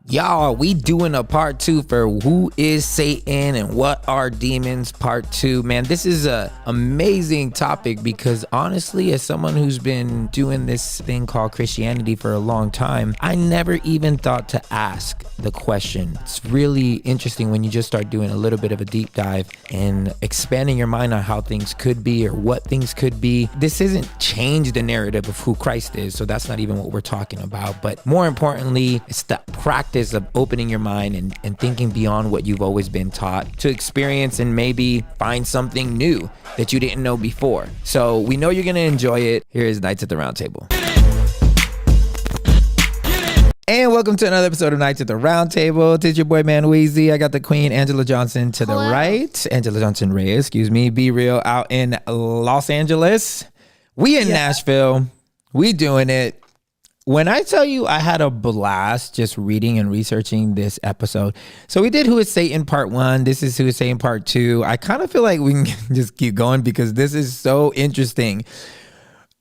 Y'all, we doing a part 2 for Who is Satan and What Are Demons part 2. Man, this is a amazing topic because honestly, as someone who's been doing this thing called Christianity for a long time, I never even thought to ask the question. It's really interesting when you just start doing a little bit of a deep dive and expanding your mind on how things could be or what things could be. This isn't change the narrative of who Christ is, so that's not even what we're talking about. But more importantly, it's the practice of opening your mind and thinking beyond what you've always been taught to experience and maybe find something new that you didn't know before. So we know you're going to enjoy it. Here is Nights at the Round Table. And welcome to another episode of Nights at the Round Table. It's your boy MANWELL'S. I got the queen, ANJELAH Johnson, to the right. ANJELAH Johnson Reyes, excuse me. Be Real out in Los Angeles. We in Nashville. We doing it. When I tell you I had a blast just reading and researching this episode. So we did Who is Satan part 1. This is Who is Satan part 2. I kind of feel like we can just keep going because this is so interesting.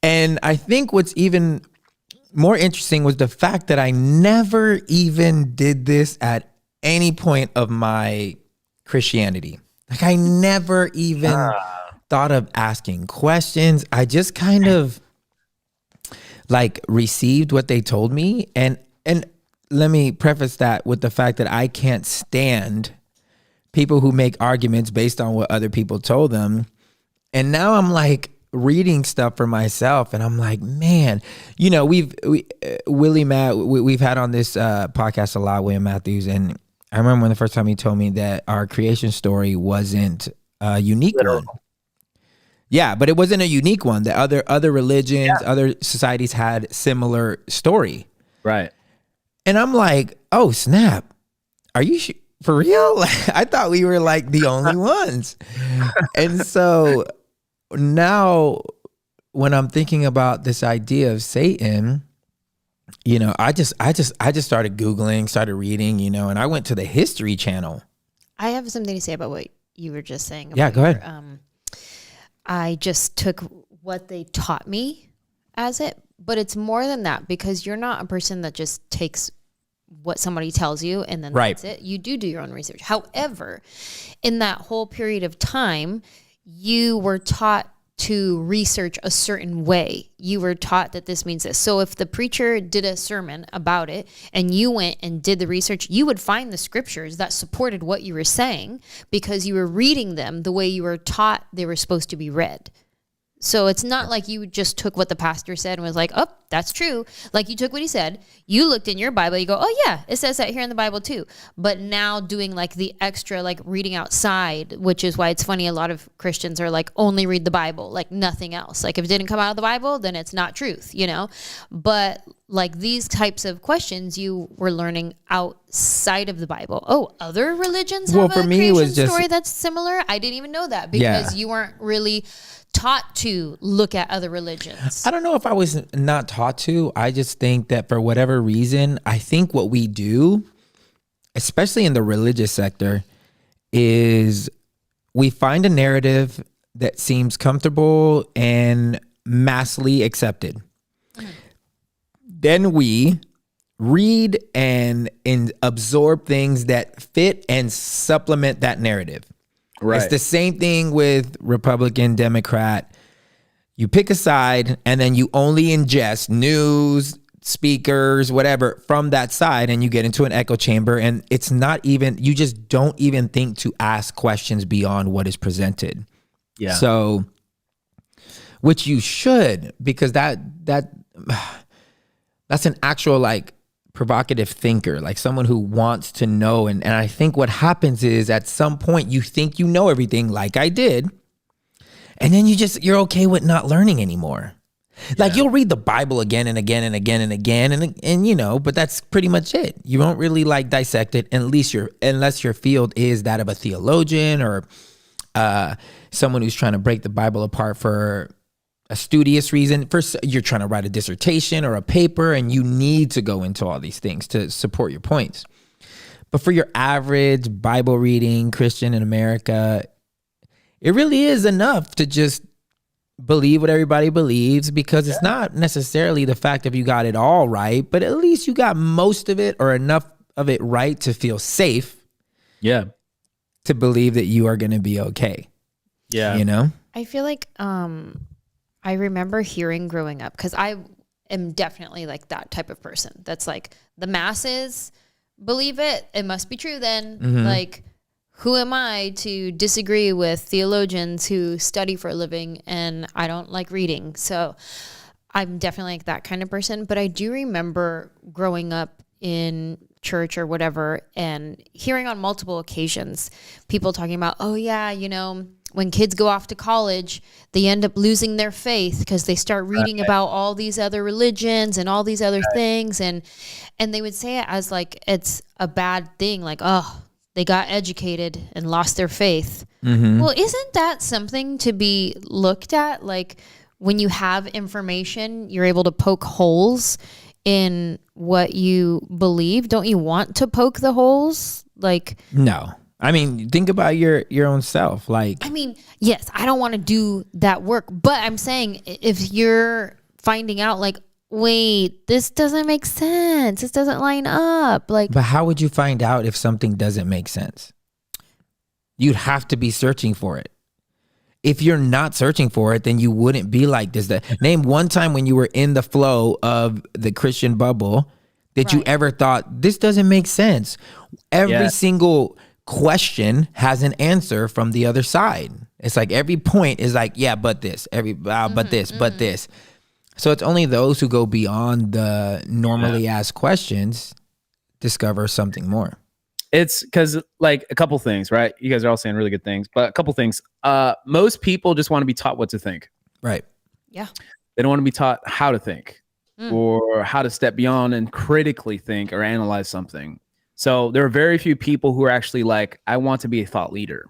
And I think what's even more interesting was the fact that I never even did this at any point of my Christianity. Like I never even thought of asking questions. I just kind of like received what they told me. And let me preface that with the fact that I can't stand people who make arguments based on what other people told them. And now I'm like reading stuff for myself and I'm like, man, you know, we've had on this podcast a lot, William Matthews. And I remember when the first time he told me that our creation story wasn't a unique one. Yeah, but it wasn't a unique one. The other religions, other societies had similar story. Right. And I'm like, oh, snap. Are you for real? I thought we were like the only ones. And so now when I'm thinking about this idea of Satan, you know, I just started Googling, started reading, you know, and I went to the History Channel. I have something to say about what you were just saying. Yeah, go ahead. I just took what they taught me as it, but it's more than that because you're not a person that just takes what somebody tells you and then that's it. You do your own research. However, in that whole period of time, you were taught to research a certain way. You were taught that this means this. So if the preacher did a sermon about it and you went and did the research, you would find the scriptures that supported what you were saying because you were reading them the way you were taught they were supposed to be read. So it's not like you just took what the pastor said and was like, oh, that's true. Like you took what he said, you looked in your Bible, you go, oh yeah, it says that here in the Bible too. But now doing like the extra, like reading outside, which is why it's funny. A lot of Christians are like, only read the Bible, like nothing else. Like if it didn't come out of the Bible, then it's not truth, you know? But like these types of questions you were learning outside of the Bible. Oh, other religions have a creation story that's similar? I didn't even know that because you weren't really taught to look at other religions. I don't know if I was not taught to. I just think that for whatever reason, I think what we do, especially in the religious sector, is we find a narrative that seems comfortable and massively accepted. Then we read and absorb things that fit and supplement that narrative. Right. It's the same thing with Republican, Democrat. You pick a side and then you only ingest news, speakers, whatever from that side, and you get into an echo chamber. And it's not even, you just don't even think to ask questions beyond what is presented. Yeah. So, which you should, because that's an actual like provocative thinker, like someone who wants to know. And I think what happens is at some point you think you know everything like I did. And then you're okay with not learning anymore. Yeah. Like you'll read the Bible again and again and again and again. And you know, but that's pretty much it. You don't really like dissect it unless your field is that of a theologian or someone who's trying to break the Bible apart for a studious reason. First, you're trying to write a dissertation or a paper and you need to go into all these things to support your points. But for your average Bible reading Christian in America, it really is enough to just believe what everybody believes because it's not necessarily the fact if you got it all right, but at least you got most of it or enough of it right to feel safe. Yeah. To believe that you are going to be okay. Yeah. You know? I feel like I remember hearing growing up, because I am definitely like that type of person. That's like, the masses believe it. It must be true then. Mm-hmm. Like, who am I to disagree with theologians who study for a living, and I don't like reading. So I'm definitely like that kind of person. But I do remember growing up in church or whatever and hearing on multiple occasions people talking about, oh yeah, you know, when kids go off to college, they end up losing their faith because they start reading about all these other religions and all these other things. And they would say it as like it's a bad thing, like, oh, they got educated and lost their faith. Mm-hmm. Well, isn't that something to be looked at? Like, when you have information, you're able to poke holes in what you believe. Don't you want to poke the holes? Like, no. I mean, think about your own self. Like, I mean, yes, I don't want to do that work, but I'm saying if you're finding out like, wait, this doesn't make sense, this doesn't line up, like, but how would you find out if something doesn't make sense? You'd have to be searching for it. If you're not searching for it, then you wouldn't be like this. Name one time when you were in the flow of the Christian bubble that you ever thought, this doesn't make sense. Every single question has an answer from the other side. It's like every point is like, yeah, but this, but this. So it's only those who go beyond the normally asked questions discover something more. It's because, like, a couple things, right? You guys are all saying really good things, but a couple things. Most people just want to be taught what to think. Right. Yeah. They don't want to be taught how to think or how to step beyond and critically think or analyze something. So there are very few people who are actually like, I want to be a thought leader.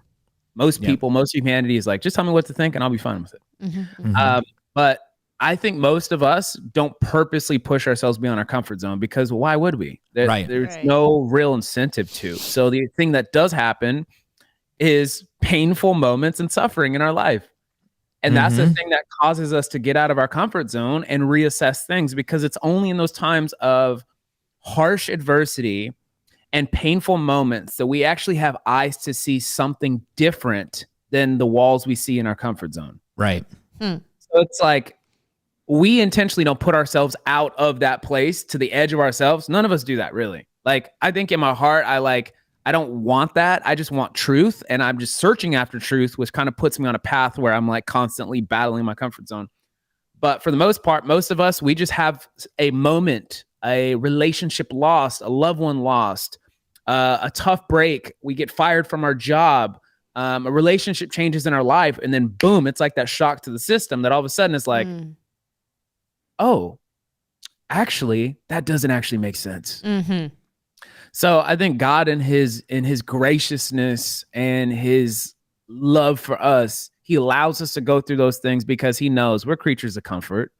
Most people, most humanity is like, just tell me what to think and I'll be fine with it. Mm-hmm. But I think most of us don't purposely push ourselves beyond our comfort zone because why would we? There's no real incentive to. So the thing that does happen is painful moments and suffering in our life. And that's the thing that causes us to get out of our comfort zone and reassess things, because it's only in those times of harsh adversity and painful moments that we actually have eyes to see something different than the walls we see in our comfort zone. Right. So it's like, we intentionally don't put ourselves out of that place to the edge of ourselves. None of us do that, really. Like, I think in my heart, I don't want that. I just want truth. And I'm just searching after truth, which kind of puts me on a path where I'm like constantly battling my comfort zone. But for the most part, most of us, we just have a moment, a relationship lost, a loved one lost, a tough break. We get fired from our job. A relationship changes in our life. And then boom, it's like that shock to the system that all of a sudden it's like, oh, actually, that doesn't actually make sense. So I think God in his graciousness and his love for us, he allows us to go through those things because he knows we're creatures of comfort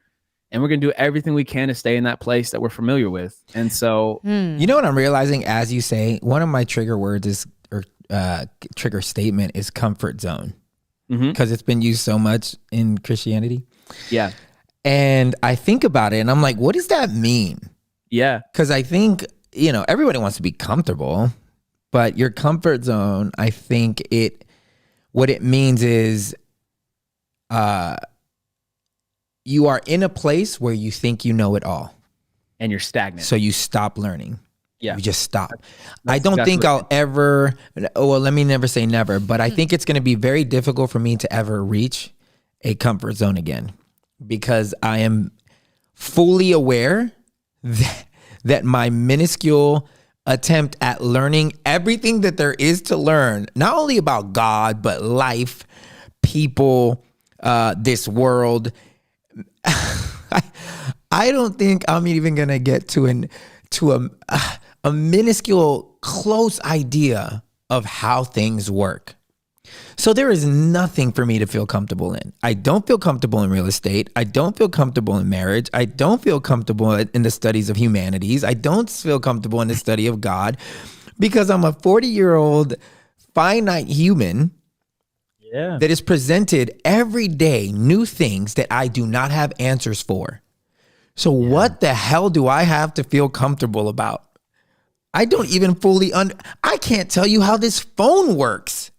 and we're going to do everything we can to stay in that place that we're familiar with. And so, you know what I'm realizing as you say, one of my trigger words is, or trigger statement is comfort zone, because it's been used so much in Christianity. Yeah. And I think about it and I'm like, what does that mean? Yeah. Because I think, you know, everybody wants to be comfortable, but your comfort zone, I think what it means is you are in a place where you think you know it all. And you're stagnant. So you stop learning. Yeah. You just stop. I don't think I'll ever, well, let me never say never, but I think it's going to be very difficult for me to ever reach a comfort zone again, because I am fully aware that my minuscule attempt at learning everything that there is to learn, not only about God, but life, people, this world, I don't think I'm even going to get to a minuscule close idea of how things work. So there is nothing for me to feel comfortable in. I don't feel comfortable in real estate. I don't feel comfortable in marriage. I don't feel comfortable in the studies of humanities. I don't feel comfortable in the study of God, because I'm a 40-year-old finite human that is presented every day new things that I do not have answers for. So what the hell do I have to feel comfortable about? I don't even fully I can't tell you how this phone works.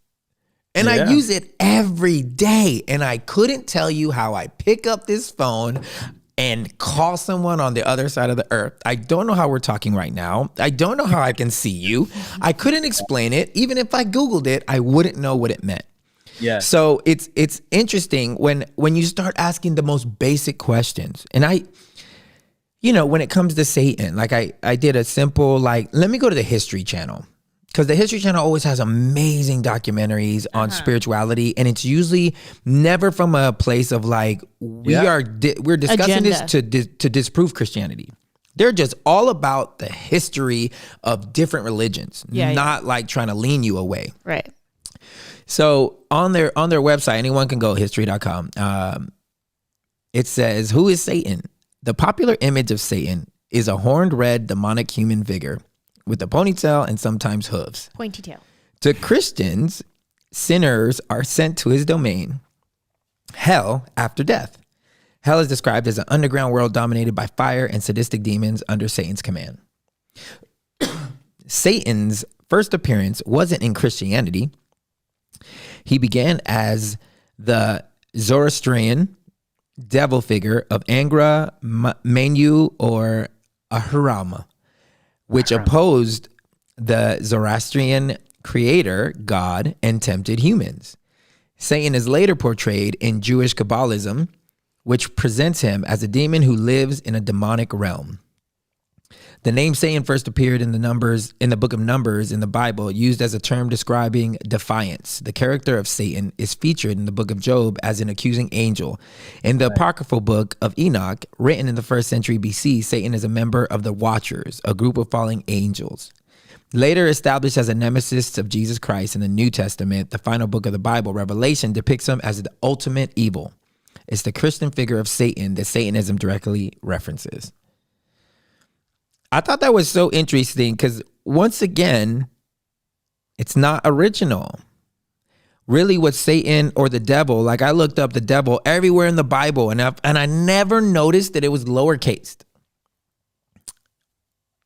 And I use it every day. And I couldn't tell you how I pick up this phone and call someone on the other side of the earth. I don't know how we're talking right now. I don't know how I can see you. I couldn't explain it. Even if I Googled it, I wouldn't know what it meant. Yeah. So it's interesting when you start asking the most basic questions. And when it comes to Satan, like I did a simple, let me go to the History Channel. Because the History Channel always has amazing documentaries on spirituality, and it's usually never from a place of we're discussing this to disprove Christianity. They're just all about the history of different religions, not like trying to lean you away. Right. So on their website, anyone can go history.com. It says, "Who is Satan? The popular image of Satan is a horned red demonic human figure with a ponytail and sometimes hooves. Pointy tail. To Christians, sinners are sent to his domain, hell, after death. Hell is described as an underground world dominated by fire and sadistic demons under Satan's command. Satan's first appearance wasn't in Christianity. He began as the Zoroastrian devil figure of Angra Mainyu or Ahura, which opposed the Zoroastrian creator, God, and tempted humans. Satan is later portrayed in Jewish Kabbalism, which presents him as a demon who lives in a demonic realm. The name Satan first appeared in the book of Numbers in the Bible, used as a term describing defiance. The character of Satan is featured in the book of Job as an accusing angel. In the apocryphal book of Enoch, written in the 1st century BC, Satan is a member of the Watchers, a group of fallen angels. Later established as a nemesis of Jesus Christ in the New Testament, the final book of the Bible, Revelation, depicts him as the ultimate evil. It's the Christian figure of Satan that Satanism directly references. I thought that was so interesting because, once again, it's not original. Really, what Satan or the devil, I looked up the devil everywhere in the Bible, and I never noticed that it was lowercase.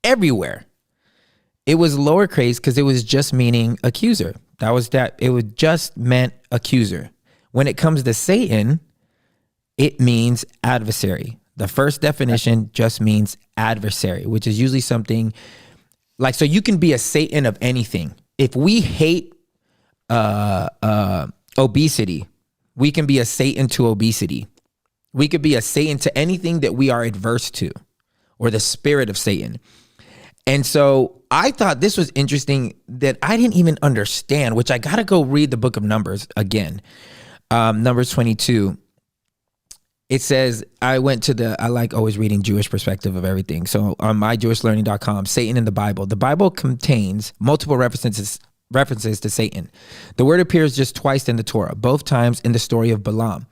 Everywhere. It was lowercase because it was just meaning accuser. It was just meant accuser. When it comes to Satan, it means adversary. The first definition just means adversary, which is usually something so you can be a Satan of anything. If we hate obesity, we can be a Satan to obesity. We could be a Satan to anything that we are adverse to, or the spirit of Satan. And so I thought this was interesting that I didn't even understand, which I got to go read the book of Numbers again. Numbers 22. It says, I like always reading Jewish perspective of everything. So on myjewishlearning.com, Satan in the Bible contains multiple references to Satan. The word appears just twice in the Torah, both times in the story of Balaam,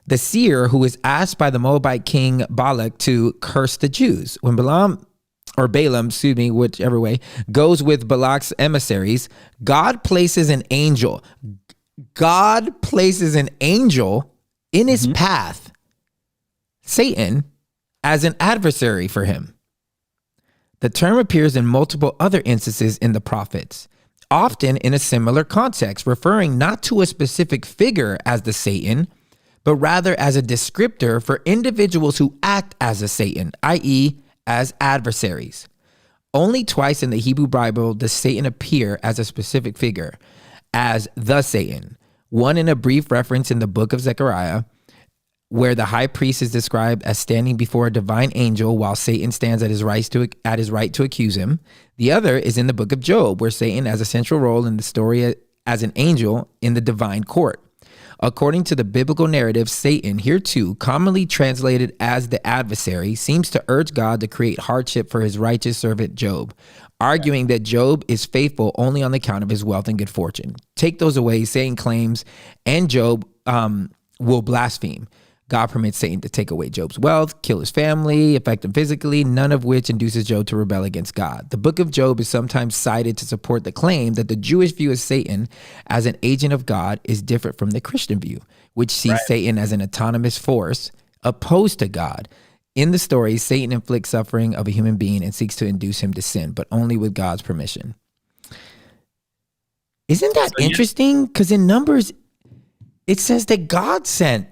the seer who is asked by the Moabite king Balak to curse the Jews. When Balaam, whichever way, goes with Balak's emissaries, God places an angel in his path, Satan, as an adversary for him. The term appears in multiple other instances in the prophets, often in a similar context, referring not to a specific figure as the Satan, but rather as a descriptor for individuals who act as a Satan, i.e., as adversaries. Only twice in the Hebrew Bible does Satan appear as a specific figure, as the Satan. One in a brief reference in the book of Zechariah, where the high priest is described as standing before a divine angel while Satan stands at his right to accuse him. The other is in the book of Job, where Satan has a central role in the story as an angel in the divine court. According to the biblical narrative, Satan, here too, commonly translated as the adversary, seems to urge God to create hardship for his righteous servant Job, arguing that Job is faithful only on the account of his wealth and good fortune. Take those away, Satan claims, and Job will blaspheme. God permits Satan to take away Job's wealth, kill his family, affect him physically, none of which induces Job to rebel against God. The book of Job is sometimes cited to support the claim that the Jewish view of Satan as an agent of God is different from the Christian view, which sees Satan as an autonomous force opposed to God. In the story, Satan inflicts suffering of a human being and seeks to induce him to sin, but only with God's permission. Isn't that interesting? Because in Numbers, it says that God sent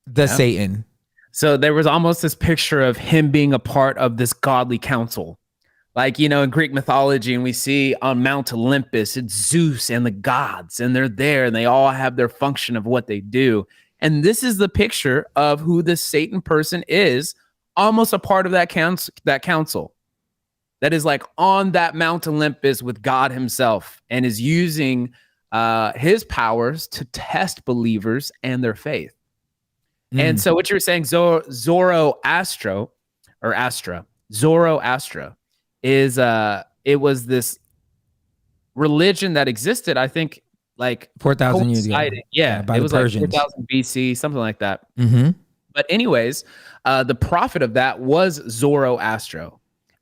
the Satan. So there was almost this picture of him being a part of this godly council. Like, you know, in Greek mythology, and we see on Mount Olympus, it's Zeus and the gods, and they're there, and they all have their function of what they do. And this is the picture of who this Satan person is, almost a part of that council that is like on that Mount Olympus with God himself, and is using his powers to test believers and their faith. And so what you were saying, Zoroaster, is it was this religion that existed, I think, like 4,000 years ago. Yeah, by it the was Persians. like 4,000 BC, something like that. Mm-hmm. But anyways, the prophet of that was Zoroaster.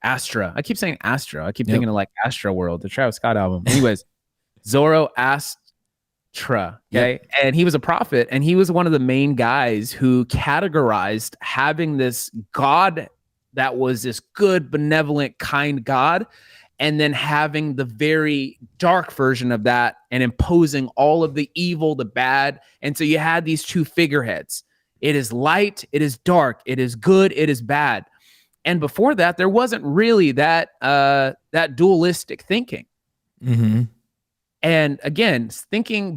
I keep saying Astro. I keep thinking of like Astro World, the Travis Scott album. Anyways, Zoroaster. Okay. Yep. And he was a prophet, and he was one of the main guys who categorized having this God that was this good, benevolent, kind God, and then having the very dark version of that and imposing all of the evil, the bad. And so you had these two figureheads. It is light, it is dark, it is good, it is bad. And before that, there wasn't really that dualistic thinking. Mm-hmm. And again,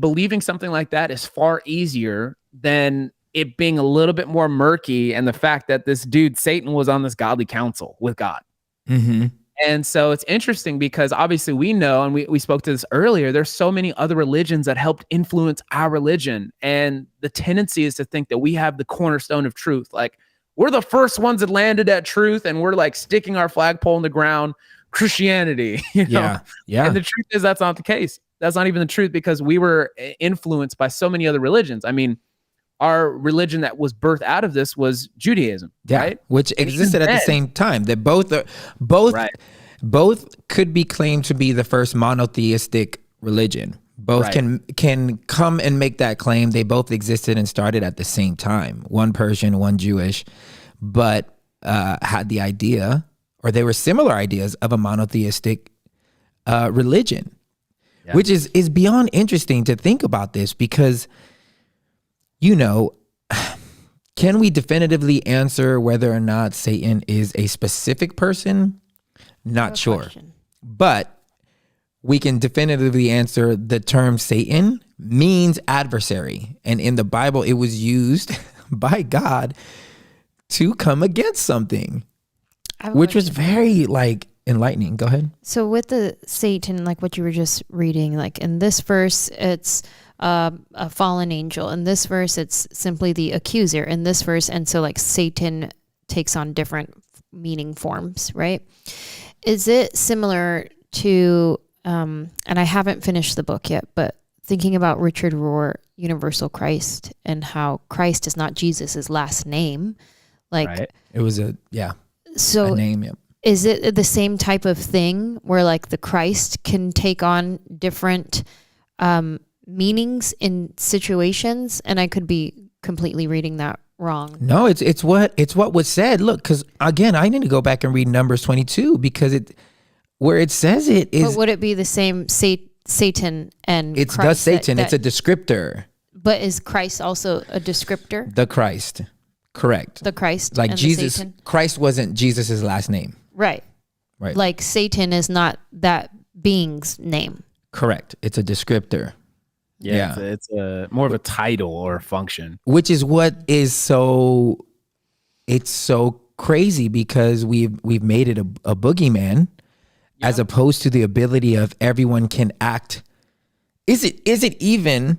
believing something like that is far easier than it being a little bit more murky, and the fact that this dude, Satan, was on this godly council with God. Mm-hmm. And so it's interesting because obviously we know, and we spoke to this earlier, there's so many other religions that helped influence our religion. And the tendency is to think that we have the cornerstone of truth. Like, we're the first ones that landed at truth, and we're like sticking our flagpole in the ground, Christianity. You know? Yeah. And the truth is that's not the case. That's not even the truth, because we were influenced by so many other religions. I mean, our religion that was birthed out of this was Judaism, right? Which existed at the same time. That both could be claimed to be the first monotheistic religion. Both can come and make that claim. They both existed and started at the same time. One Persian, one Jewish, but had the idea, or they were similar ideas, of a monotheistic religion. Yeah. Which is beyond interesting to think about this, because, you know, can we definitively answer whether or not Satan is a specific person? Not sure. Question. But we can definitively answer the term Satan means adversary. And in the Bible, it was used by God to come against something, which was very enlightening. Go ahead. So with the Satan, like what you were just reading, like in this verse, it's a fallen angel. In this verse, it's simply the accuser. In this verse, and so like Satan takes on different meaning forms, right? Is it similar to, and I haven't finished the book yet, but thinking about Richard Rohr, Universal Christ, and how Christ is not Jesus's last name. Like it was a name. Yep. Is it the same type of thing where like the Christ can take on different meanings in situations? And I could be completely reading that wrong. No, it's what was said. Look, because again, I need to go back and read Numbers 22, because where it says it is. But would it be the same Satan and it's Christ? The Satan. It's a descriptor. But is Christ also a descriptor? The Christ. Correct. The Christ. Like and Jesus. Satan? Christ wasn't Jesus's last name. Right. Like Satan is not that being's name. Correct. It's a descriptor. Yeah. It's a more of a title or a function. Which is what is so crazy, because we've made it a boogeyman, as opposed to the ability of everyone can act. Is it even,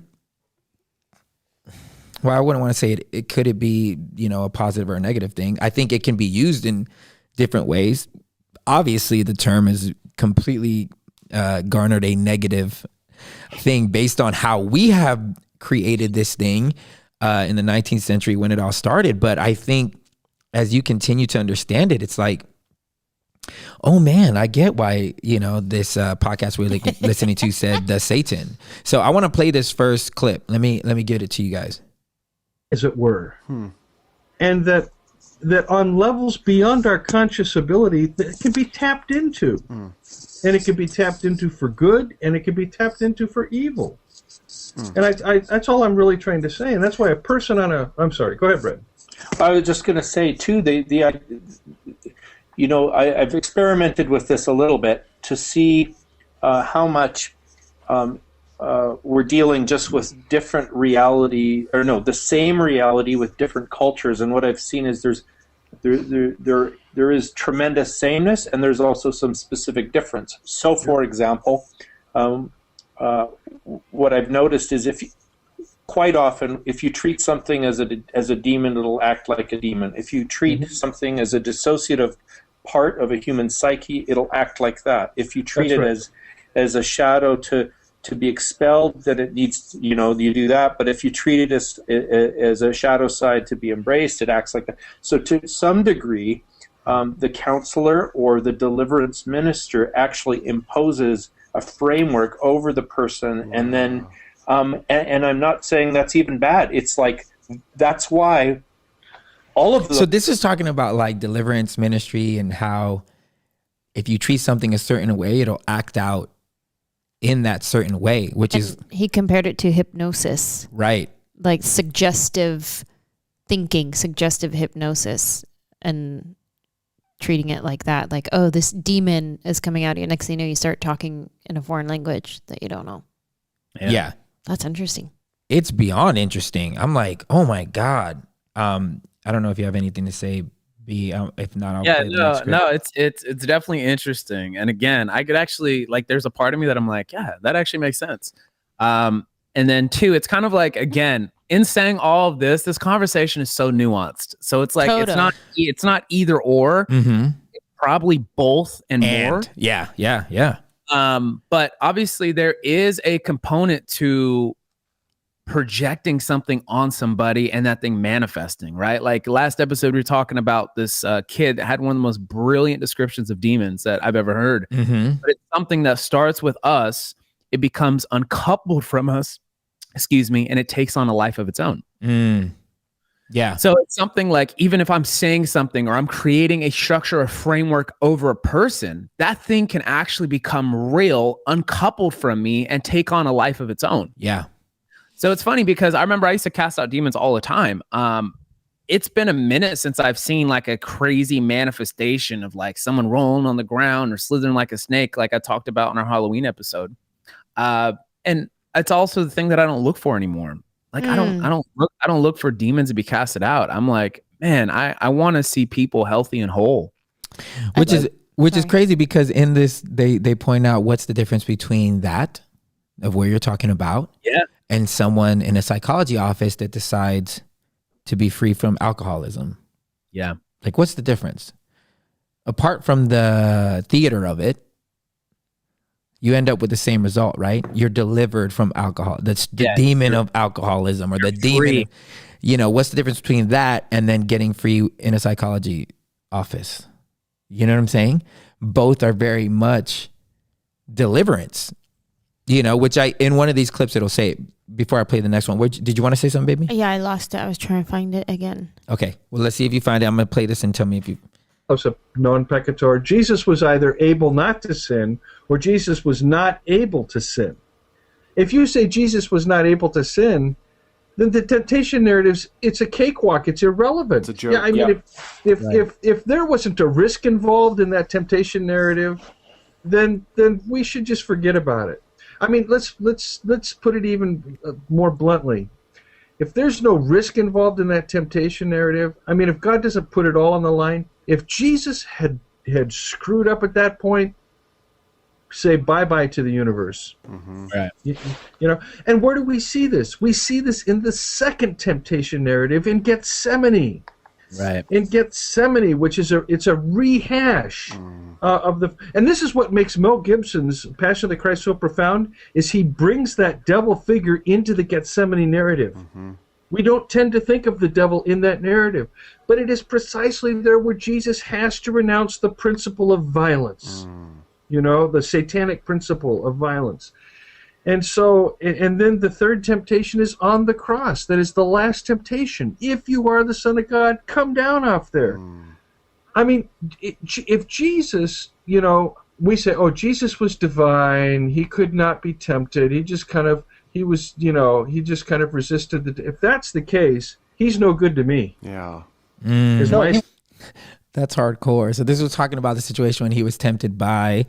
well, I wouldn't want to say it could it be, a positive or a negative thing. I think it can be used in different ways. Obviously, the term is completely garnered a negative thing based on how we have created this thing in the 19th century when it all started. But I think as you continue to understand it, it's like, oh man, I get why, this podcast we're listening to said the Satan. So I want to play this first clip. Let me get it to you guys. As it were. And that that on levels beyond our conscious ability that can be tapped into. And it can be tapped into for good, and it can be tapped into for evil. And I that's all I'm really trying to say. And that's why a person on a... I'm sorry, go ahead, Brett. I was just going to say, too, I've experimented with this a little bit to see how much we're dealing just with different reality, or no, the same reality with different cultures. And what I've seen is there is tremendous sameness, and there's also some specific difference. So, for example, what I've noticed is quite often, if you treat something as a demon, it'll act like a demon. If you treat something as a dissociative part of a human psyche, it'll act like that. If you treat it as a shadow to be expelled, then it needs, you do that. But if you treat it as a shadow side to be embraced, it acts like that. So to some degree, the counselor or the deliverance minister actually imposes a framework over the person, and then and I'm not saying that's even bad. It's like, that's why all of the... So this is talking about like deliverance ministry and how if you treat something a certain way, it'll act out in that certain way, which is... He compared it to hypnosis. Right. Like suggestive thinking, suggestive hypnosis, and treating it like that. Like, oh, this demon is coming out of you. Next thing you know, you start talking in a foreign language that you don't know. Yeah. That's interesting. It's beyond interesting. I'm like, oh my God. I don't know if you have anything to say, B. If not, I'll play the next script. No, it's definitely interesting. And again, I could actually, like, there's a part of me that I'm like, yeah, that actually makes sense. And then two, it's kind of like, again, in saying all of this conversation is so nuanced. So it's like, it's not either or. It's probably both and more. Yeah. But obviously there is a component to projecting something on somebody and that thing manifesting, right? Like last episode, we were talking about this kid that had one of the most brilliant descriptions of demons that I've ever heard. But it's something that starts with us, it becomes uncoupled from us, and it takes on a life of its own. Yeah. So it's something like, even if I'm saying something or I'm creating a structure or framework over a person, that thing can actually become real, uncoupled from me, and take on a life of its own. Yeah. So it's funny because I remember I used to cast out demons all the time. It's been a minute since I've seen like a crazy manifestation of like someone rolling on the ground or slithering like a snake, like I talked about in our Halloween episode. And it's also the thing that I don't look for anymore. Like I don't look for demons to be casted out. I'm like, man, I want to see people healthy and whole. Which is crazy because in this they point out what's the difference between that of where you're talking about, and someone in a psychology office that decides to be free from alcoholism. Yeah. Like, what's the difference? Apart from the theater of it, you end up with the same result, right? You're delivered from alcohol. That's the demon of alcoholism, or the demon. What's the difference between that and then getting free in a psychology office? You know what I'm saying? Both are very much deliverance, which in one of these clips, it'll say, before I play the next one, did you want to say something, baby? Yeah, I lost it. I was trying to find it again. Okay. Well, let's see if you find it. I'm going to play this and tell me if you... Non peccator. Jesus was either able not to sin or Jesus was not able to sin. If you say Jesus was not able to sin, then the temptation narratives, it's a cakewalk. It's irrelevant. It's a joke. Yeah, I mean, if there wasn't a risk involved in that temptation narrative, then we should just forget about it. I mean, let's put it even more bluntly. If there's no risk involved in that temptation narrative, I mean, if God doesn't put it all on the line, if Jesus had screwed up at that point, say bye-bye to the universe. Right. And where do we see this? We see this in the second temptation narrative in Gethsemane. Right. In Gethsemane, which is a rehash of the... And this is what makes Mel Gibson's Passion of the Christ so profound, is he brings that devil figure into the Gethsemane narrative. We don't tend to think of the devil in that narrative, but it is precisely there where Jesus has to renounce the principle of violence, the satanic principle of violence. And so, and then the third temptation is on the cross. That is the last temptation. If you are the Son of God, come down off there. I mean, if Jesus, we say, oh, Jesus was divine. He could not be tempted. He just kind of resisted. If that's the case, he's no good to me. Yeah. That's hardcore. So this was talking about the situation when he was tempted by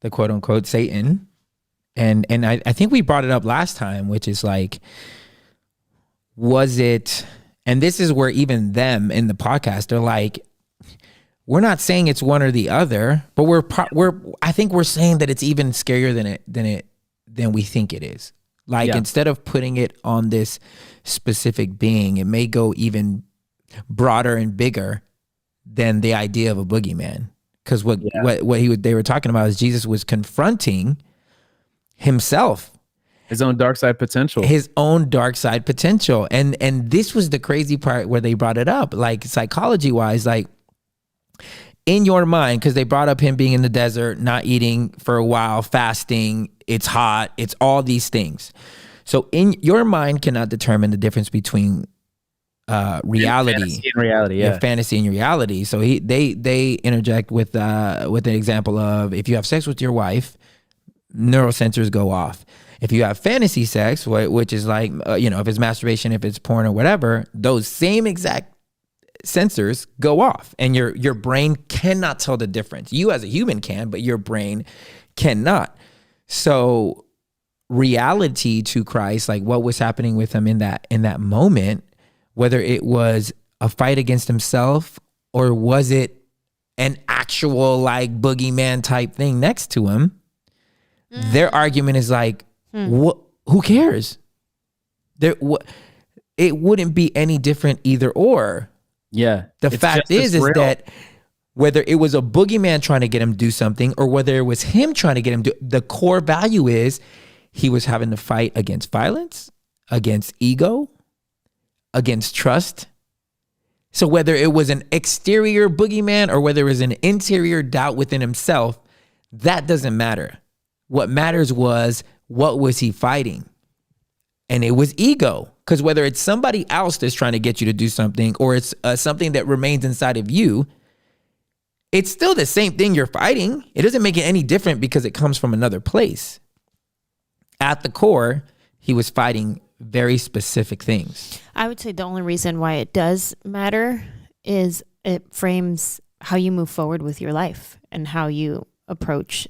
the quote unquote Satan. And I think we brought it up last time, which is like, was it, and this is where even them in the podcast, they're like, we're not saying it's one or the other, but I think we're saying that it's even scarier than we think it is. Like, instead of putting it on this specific being, it may go even broader and bigger than the idea of a boogeyman. Because they were talking about is Jesus was confronting himself, his own dark side potential, and this was the crazy part where they brought it up, like psychology wise, like in your mind, because they brought up him being in the desert, not eating for a while, fasting, it's hot, it's all these things. So in your mind cannot determine the difference between reality and reality, your fantasy and your reality. So they interject with an example of, if you have sex with your wife, neurosensors go off. If you have fantasy sex, which is like, if it's masturbation, if it's porn or whatever, those same exact sensors go off, and your brain cannot tell the difference. You as a human can, but your brain cannot. So reality to Christ, like what was happening with him in that moment, whether it was a fight against himself or was it an actual like boogeyman type thing next to him, their argument is like, who cares? It wouldn't be any different either or. Yeah. The fact is that whether it was a boogeyman trying to get him to do something or whether it was him trying to get him to, the core value is he was having to fight against violence, against ego, against trust. So whether it was an exterior boogeyman or whether it was an interior doubt within himself, that doesn't matter. What matters was, what was he fighting? And it was ego. Because whether it's somebody else that's trying to get you to do something or it's something that remains inside of you, it's still the same thing you're fighting. It doesn't make it any different because it comes from another place. At the core, he was fighting very specific things. I would say the only reason why it does matter is it frames how you move forward with your life and how you approach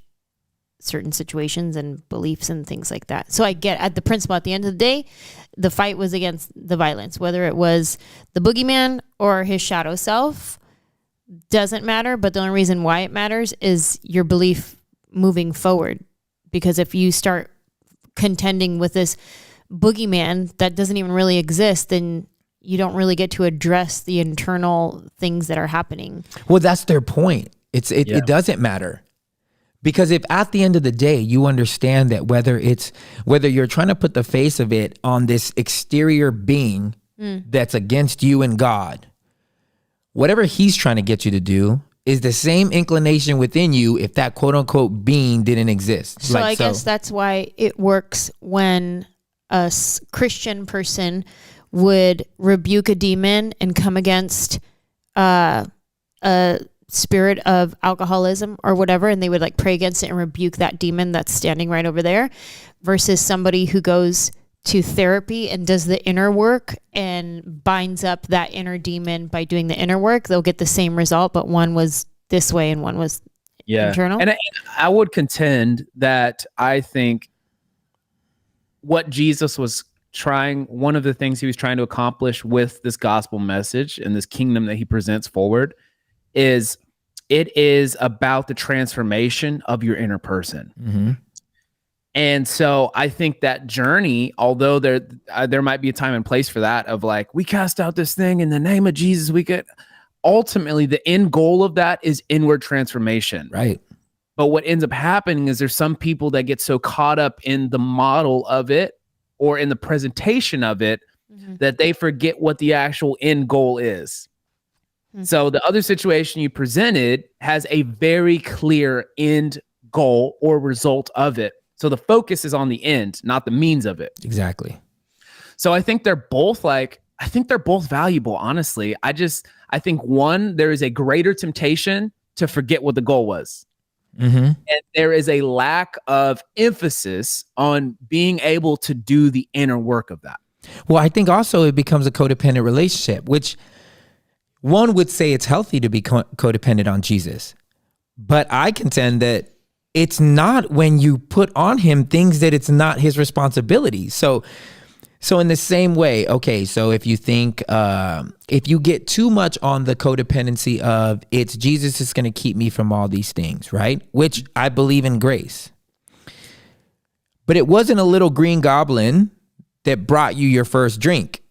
certain situations and beliefs and things like that. So I get at the principle, at the end of the day, the fight was against the violence, whether it was the boogeyman or his shadow self, doesn't matter. But the only reason why it matters is your belief moving forward. Because if you start contending with this boogeyman that doesn't even really exist, then you don't really get to address the internal things that are happening. Well, that's their point. It doesn't matter. Because if at the end of the day, you understand that whether you're trying to put the face of it on this exterior being that's against you and God, whatever he's trying to get you to do is the same inclination within you if that quote unquote being didn't exist. So I guess that's why it works when a Christian person would rebuke a demon and come against a spirit of alcoholism or whatever, and they would like pray against it and rebuke that demon that's standing right over there, versus somebody who goes to therapy and does the inner work and binds up that inner demon by doing the inner work. They'll get the same result, but one was this way and one was internal. And I would contend that I think what Jesus was trying, one of the things he was trying to accomplish with this gospel message and this kingdom that he presents forward is it is about the transformation of your inner person. Mm-hmm. And so I think that journey, although there might be a time and place for that, of like, we cast out this thing in the name of Jesus, we could ultimately, the end goal of that is inward transformation. Right. But what ends up happening is there's some people that get so caught up in the model of it or in the presentation of it that they forget what the actual end goal is. So the other situation you presented has a very clear end goal or result of it. So the focus is on the end, not the means of it. Exactly. So I think they're both valuable, honestly. I think one, there is a greater temptation to forget what the goal was. And there is a lack of emphasis on being able to do the inner work of that. Well, I think also it becomes a codependent relationship, which one would say it's healthy to be codependent on Jesus. But I contend that it's not when you put on him things that it's not his responsibility. So in the same way, okay, so if you think, if you get too much on the codependency of it's Jesus is going to keep me from all these things, right? Which I believe in grace. But it wasn't a little green goblin that brought you your first drink.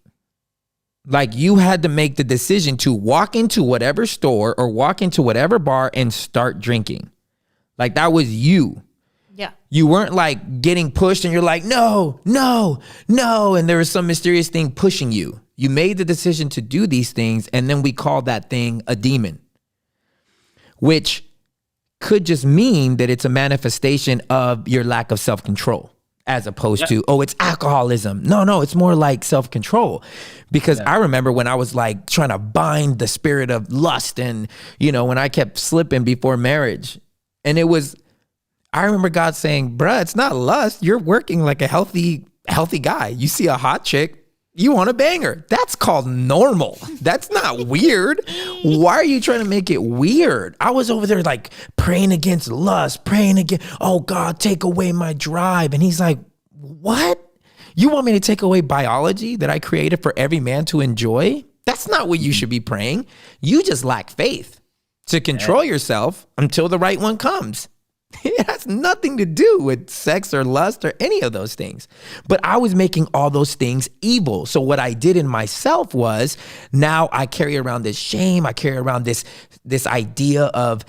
Like you had to make the decision to walk into whatever store or walk into whatever bar and start drinking. Like that was you. Yeah. You weren't like getting pushed and you're like, no. And there was some mysterious thing pushing you. You made the decision to do these things. And then we call that thing a demon, which could just mean that it's a manifestation of your lack of self-control as opposed to, oh, it's alcoholism. No, it's more like self-control. Because I remember when I was like trying to bind the spirit of lust and, when I kept slipping before marriage and I remember God saying, bruh, it's not lust. You're working like a healthy guy. You see a hot chick, you want to bang her. That's called normal. That's not weird. Why are you trying to make it weird? I was over there like praying against lust, oh God, take away my drive. And he's like, what? You want me to take away biology that I created for every man to enjoy? That's not what you should be praying. You just lack faith to control yourself until the right one comes. It has nothing to do with sex or lust or any of those things. But I was making all those things evil. So what I did in myself was now I carry around this shame. I carry around this idea of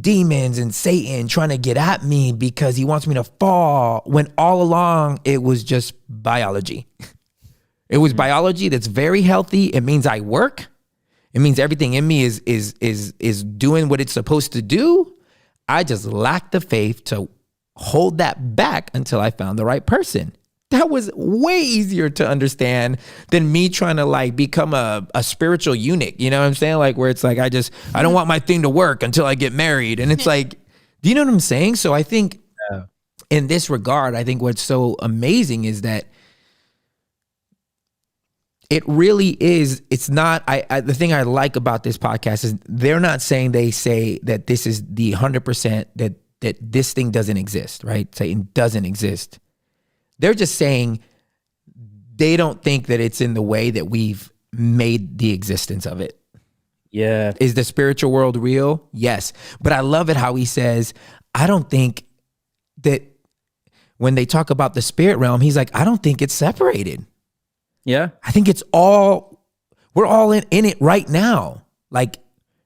demons and Satan trying to get at me because he wants me to fall, when all along it was just biology. It was biology that's very healthy. It means I work. It means everything in me is doing what it's supposed to do. I just lacked the faith to hold that back until I found the right person. That was way easier to understand than me trying to like become a spiritual eunuch. You know what I'm saying? Like where it's like, I don't want my thing to work until I get married. And it's like, do you know what I'm saying? So I think in this regard, I think what's so amazing is that it really is. It's not, the thing I like about this podcast is they're not saying, they say that this is the 100% that this thing doesn't exist, right? Satan doesn't exist. They're just saying they don't think that it's in the way that we've made the existence of it. Yeah. Is the spiritual world real? Yes. But I love it how he says, I don't think that when they talk about the spirit realm, he's like, I don't think it's separated. Yeah. I think we're all in it right now. Like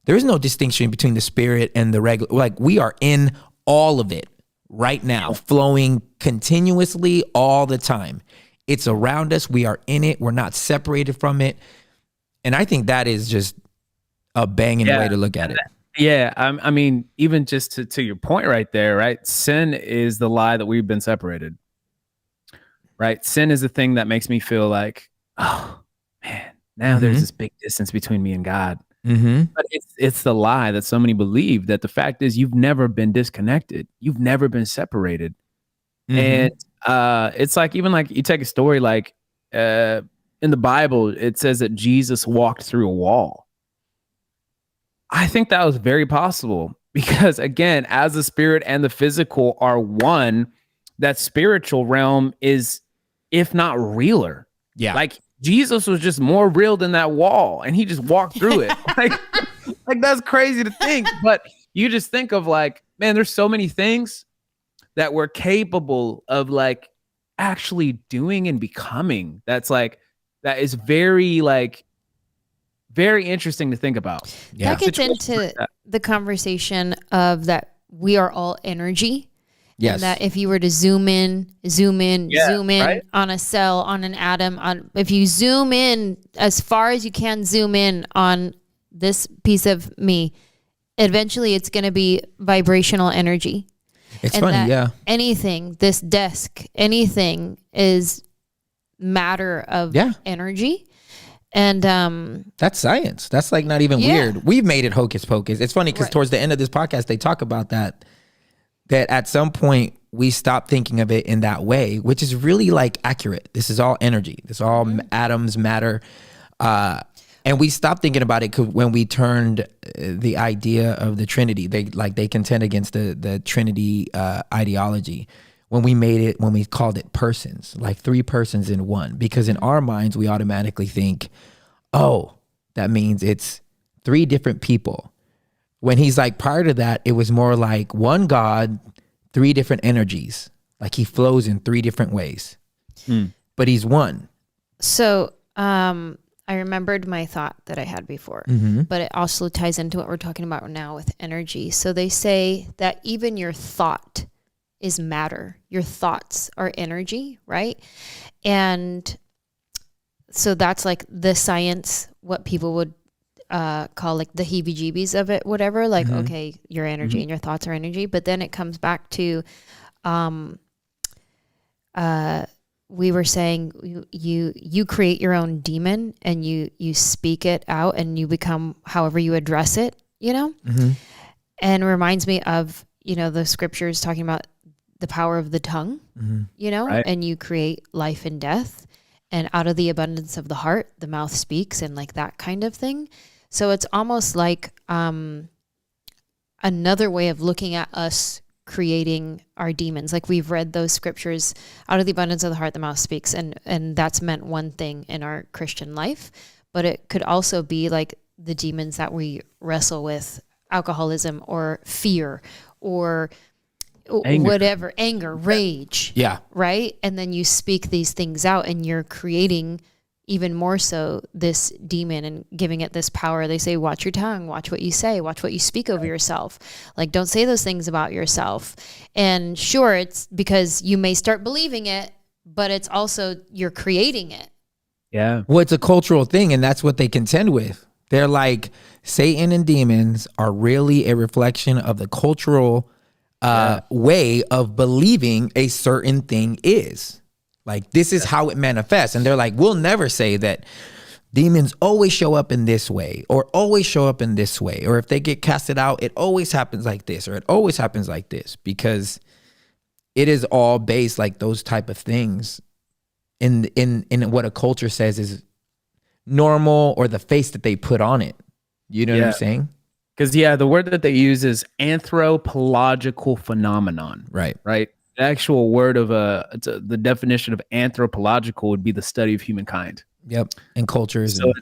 there is no distinction between the spirit and the regular, like we are in all of it right now, flowing continuously all the time. It's around us. We are in it. We're not separated from it. And I think that is just a banging way to look at it. Yeah. I mean, even just to your point right there, right? Sin is the lie that we've been separated, right? Sin is the thing that makes me feel like, oh man, now there's this big distance between me and God. But it's the lie that so many believe, that the fact is you've never been disconnected. You've never been separated. And it's like, even like you take a story like in the Bible, it says that Jesus walked through a wall. I think that was very possible because again, as the spirit and the physical are one, that spiritual realm is, if not realer. Yeah. Like Jesus was just more real than that wall and he just walked through it. like that's crazy to think, but you just think of like, man, there's so many things that we're capable of like actually doing and becoming. That's like, that is very interesting to think about. Yeah. That gets into the conversation of that we are all energy. Yes. And that if you were to zoom in right? On a cell, on an atom, if you zoom in as far as you can zoom in on this piece of me, eventually it's going to be vibrational energy. It's and funny, that yeah. anything, this desk, anything is matter of energy. And that's science. That's like not even weird. We've made it hocus pocus. It's funny because towards the end of this podcast, they talk about that at some point we stop thinking of it in that way, which is really like accurate. This is all energy. This is all atoms, matter. And we stopped thinking about it when we turned the idea of the Trinity. They contend against the Trinity ideology. When we called it persons, like 3 persons in one, because in our minds, we automatically think, oh, that means it's 3 different people. When he's like, prior to that, it was more like one God, 3 different energies. Like he flows in 3 different ways, but he's one. So I remembered my thought that I had before, but it also ties into what we're talking about now with energy. So they say that even your thought is matter. Your thoughts are energy, right? And so that's like the science, what people would call like the heebie-jeebies of it, whatever. Like, okay, your energy and your thoughts are energy. But then it comes back to, we were saying you create your own demon and you speak it out and you become however you address it, you know? And it reminds me of, the scriptures talking about the power of the tongue, right. And you create life and death, and out of the abundance of the heart, the mouth speaks, and like that kind of thing. So it's almost like another way of looking at us creating our demons. Like we've read those scriptures, out of the abundance of the heart, the mouth speaks. And that's meant one thing in our Christian life, but it could also be like the demons that we wrestle with, alcoholism or fear or anger, rage. Yeah. Right. And then you speak these things out and you're creating even more so this demon and giving it this power. They say, watch your tongue, watch what you say, watch what you speak over yourself. Like, don't say those things about yourself. And sure, it's because you may start believing it, but it's also you're creating it. Yeah. Well, it's a cultural thing, and that's what they contend with. They're like, Satan and demons are really a reflection of the cultural way of believing a certain thing is. Like, this is how it manifests. And they're like, we'll never say that demons always show up in this way or always show up in this way. Or if they get casted out, it always happens like this or it always happens like this, because it is all based like those type of things in what a culture says is normal, or the face that they put on it. You know what I'm saying? Because, the word that they use is anthropological phenomenon. Right. The actual word of the definition of anthropological would be the study of humankind. Yep. And cultures. So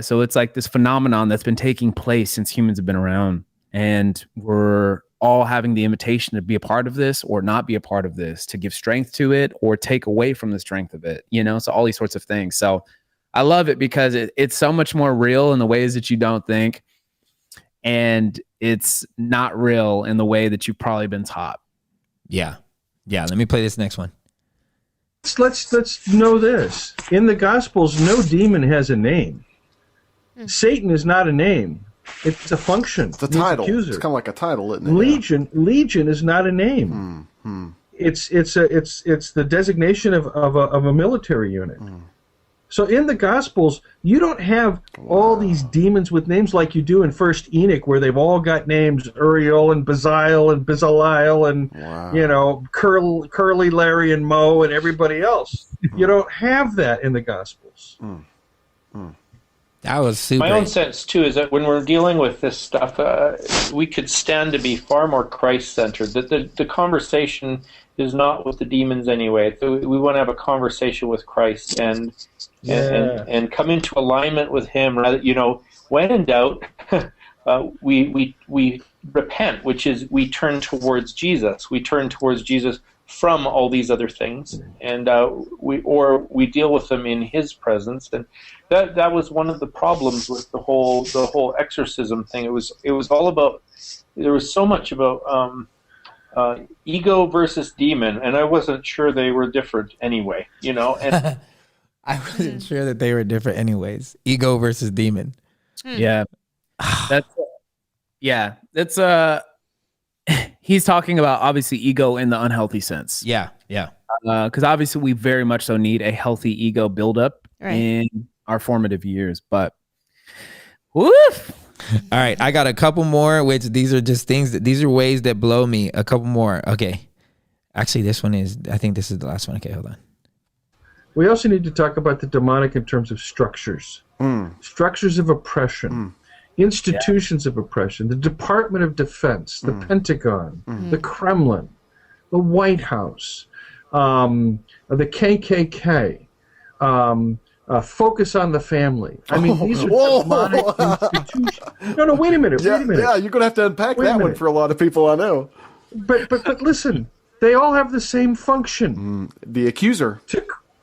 so it's like this phenomenon that's been taking place since humans have been around. And we're all having the invitation to be a part of this or not be a part of this, to give strength to it or take away from the strength of it, so all these sorts of things. So I love it because it's so much more real in the ways that you don't think. And it's not real in the way that you've probably been taught. Yeah. Let me play this next one. Let's know this. In the Gospels, no demon has a name. Satan is not a name. It's a function. It's a title. It's kind of like a title, isn't it? Legion is not a name. It's the designation of a military unit. So in the Gospels, you don't have all these demons with names like you do in First Enoch, where they've all got names: Uriel and Bezalel and Bezalel and Curly, Larry, and Moe, and everybody else. You don't have that in the Gospels. That was super. My own sense too is that when we're dealing with this stuff, we could stand to be far more Christ-centered. That the conversation is not with the demons anyway. We want to have a conversation with Christ and come into alignment with Him. When in doubt, we repent, which is we turn towards Jesus. We turn towards Jesus from all these other things, and we deal with them in His presence. And that was one of the problems with the whole exorcism thing. It was all about. There was so much about ego versus demon, and I wasn't sure they were different anyway. And I wasn't sure that they were different anyways. Ego versus demon. He's talking about obviously ego in the unhealthy sense. Yeah. Yeah. Because obviously we very much so need a healthy ego buildup in our formative years. But woof. All right. I got a couple more, which these are just these are ways that blow me. A couple more. Okay. Actually, I think this is the last one. Okay, hold on. We also need to talk about the demonic in terms of structures. Structures of oppression. Institutions of oppression. The Department of Defense. The Pentagon. The Kremlin. The White House. The KKK. Focus on the family. I mean, these are demonic institutions. No, wait a minute. Yeah, you're going to have to unpack that one for a lot of people, I know. But listen, they all have the same function. The accuser.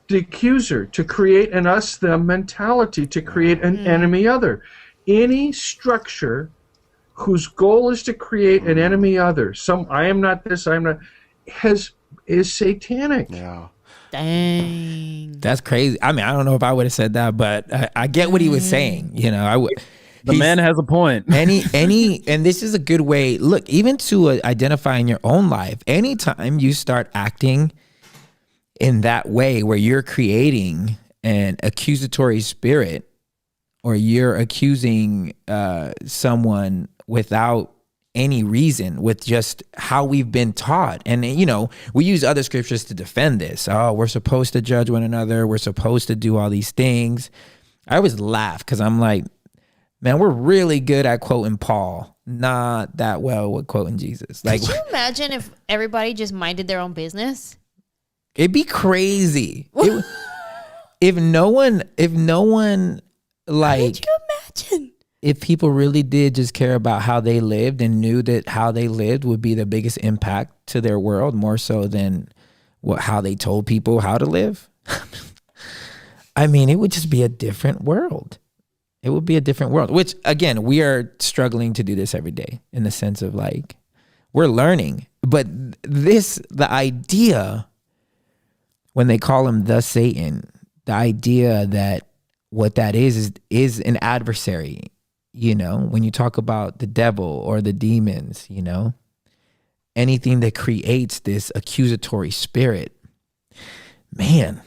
The accuser, to create an us-them mentality, to create an enemy-other. Any structure whose goal is to create an enemy-other, I am not this, I am not, is satanic. Yeah. Dang. That's crazy. I mean, I don't know if I would have said that, but I get what he was saying. You know, The man has a point. And this is a good way. Look, even to identify in your own life, anytime you start acting in that way where you're creating an accusatory spirit, or you're accusing someone without any reason, with just how we've been taught. And, you know, we use other scriptures to defend this. Oh, we're supposed to judge one another. We're supposed to do all these things. I always laugh because I'm like, man, we're really good at quoting Paul, not that well with quoting Jesus. Like, could you imagine if everybody just minded their own business? It'd be crazy. If no one like, could you imagine? If people really did just care about how they lived and knew that how they lived would be the biggest impact to their world, more so than how they told people how to live. I mean, it would just be a different world. It would be a different world, which again, we are struggling to do this every day in the sense of like, we're learning, but the idea when they call him the Satan, the idea that what that is an adversary. You know, when you talk about the devil or the demons, you know, anything that creates this accusatory spirit, man,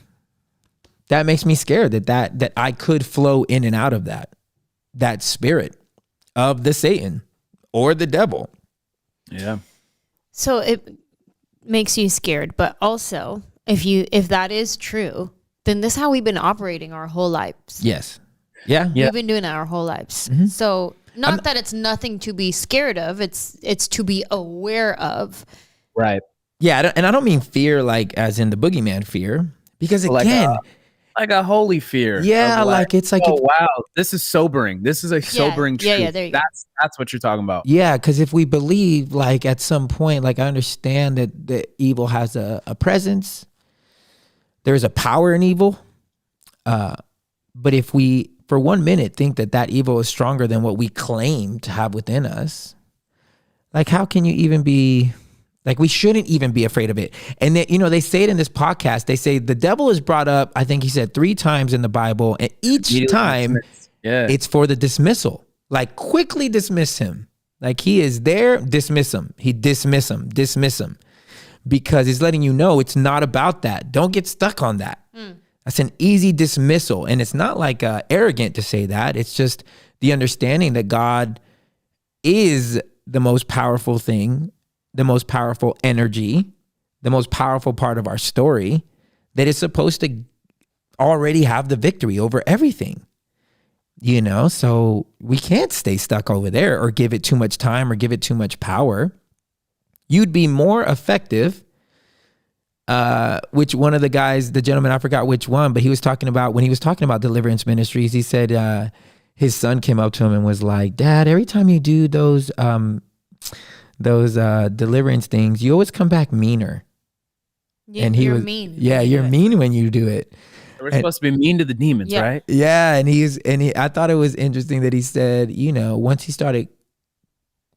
that makes me scared that I could flow in and out of that spirit of the Satan or the devil. Yeah. So it makes you scared, but also if that is true, then this is how we've been operating our whole lives. Yes. Yeah. We've been doing that our whole lives. Mm-hmm. So not that it's nothing to be scared of. It's to be aware of. Right. Yeah. And I don't mean fear like as in the boogeyman fear, because again, like a holy fear. Yeah. Like it's like, oh, wow, this is sobering. This is a sobering truth. Yeah. There you go. That's what you're talking about. Yeah. Cause if we believe like at some point, like I understand that the evil has a presence, there's a power in evil. But if we, for 1 minute, think that evil is stronger than what we claim to have within us, like how can you even be, like we shouldn't even be afraid of it. And that, you know, they say it in this podcast, they say the devil is brought up, I think he said 3 times in the Bible, and each time it's for the dismissal. Like quickly dismiss him. Like he is there, dismiss him. Dismiss him. Because he's letting you know it's not about that. Don't get stuck on that. That's an easy dismissal. And it's not like arrogant to say that. It's just the understanding that God is the most powerful thing, the most powerful energy, the most powerful part of our story that is supposed to already have the victory over everything. You know, so we can't stay stuck over there or give it too much time or give it too much power. You'd be more effective. Which one of the guys, the gentleman, I forgot which one, but he was talking about, when he was talking about deliverance ministries, he said his son came up to him and was like, Dad, every time you do those deliverance things, you always come back meaner. And you're mean. Yeah, you're mean when you do it. We're supposed to be mean to the demons, right? Yeah, I thought it was interesting that he said, you know, once he started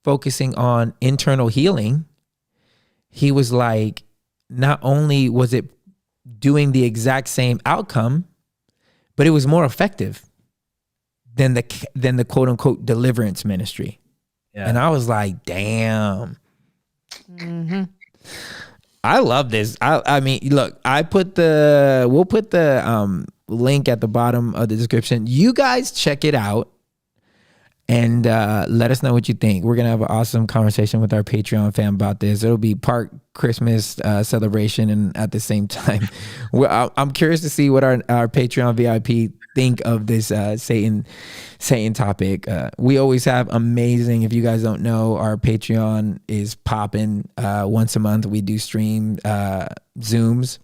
focusing on internal healing, he was like, not only was it doing the exact same outcome, but it was more effective than the quote unquote deliverance ministry. Yeah. And I was like, damn, I love this. I mean, look, we'll put the link at the bottom of the description. You guys check it out and let us know what you think. We're gonna have an awesome conversation with our Patreon fam about this. It'll be part Christmas celebration, and at the same time, I'm curious to see what our Patreon VIP think of this Satan topic. We always have amazing. If you guys don't know, our Patreon is popping. Once a month, we do stream Zooms.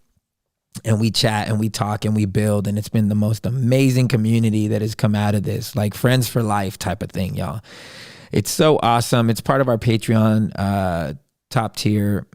And we chat and we talk and we build, and it's been the most amazing community that has come out of this, like friends for life type of thing, y'all. It's so awesome. It's part of our Patreon top tier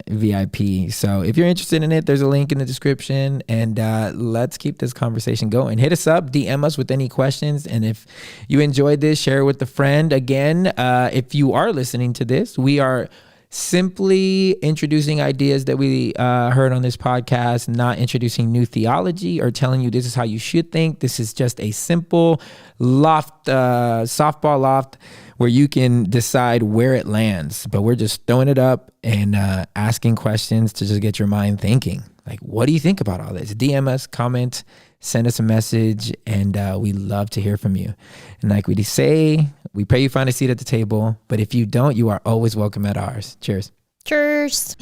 VIP. So if you're interested in it, there's a link in the description, and let's keep this conversation going. Hit us up, DM us with any questions, and if you enjoyed this, share it with a friend. Again, if you are listening to this, we are simply introducing ideas that we heard on this podcast, not introducing new theology or telling you this is how you should think. This is just a simple softball loft where you can decide where it lands. But we're just throwing it up and asking questions to just get your mind thinking. Like, what do you think about all this? DM us, comment, send us a message, and we love to hear from you. And like we say, we pray you find a seat at the table, but if you don't, you are always welcome at ours. Cheers. Cheers.